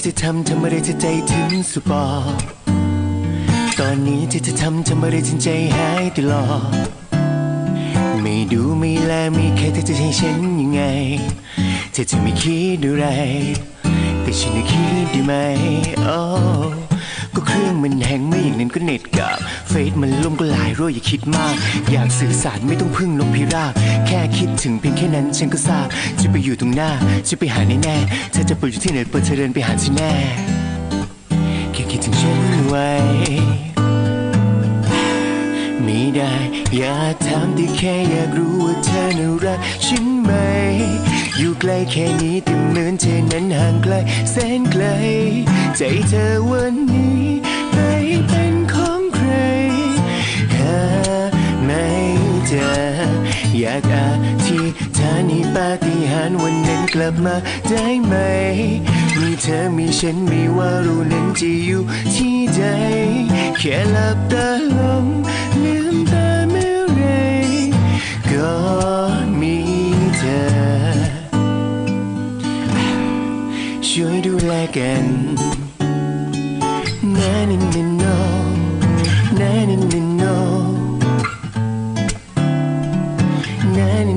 จะทำอะไรจะใจถึงสุดปอตอนนี้จะทำอะไรถึงใจหายตลอดไม่ดูไม่แลไม่แค่เธอจะให้ฉันยังไงเธอจะไม่คิดอะไรแต่ฉันจะคิดได้ไหมโอ้ก็เครื่องมันแฮงไม่อย่างนั้นก็เน็ตกับเฟซมันล่มก็หลายรั่วอย่าคิดมากอยากสื่อสารไม่ต้องพึ่งนกพิราบแค่คิดถึงเพียงแค่นั้นฉันก็ทราบจะไปอยู่ตรงหน้าจะไปหาแน่ๆเธอจะเปิดอยู่ที่ไหนเปิดเธอเดินไปหาฉันแน่แค่คิดถึงฉันไว้ไม่ได้อยากถามแต่แค่อยากรู้ว่าเธอน่ารักฉันไหมอยู่ไกลแค่นี้แต่เหมือนเธอนั้นห่างไกลแสนไกลใจเธอวันนี้ไม่เป็นของใครหาไม่เจออยากอธิษฐานให้ปาฏิหาริย์วันนั้นกลับมาได้ไหมมีเธอมีฉันไม่ว่าเรานั้นจะอยู่ที่ใดแค่หลับตาลงลืมตาเมื่อไรก็มีเธอช่วยดูแลกันนานินนินโนนานินนินโนนานิน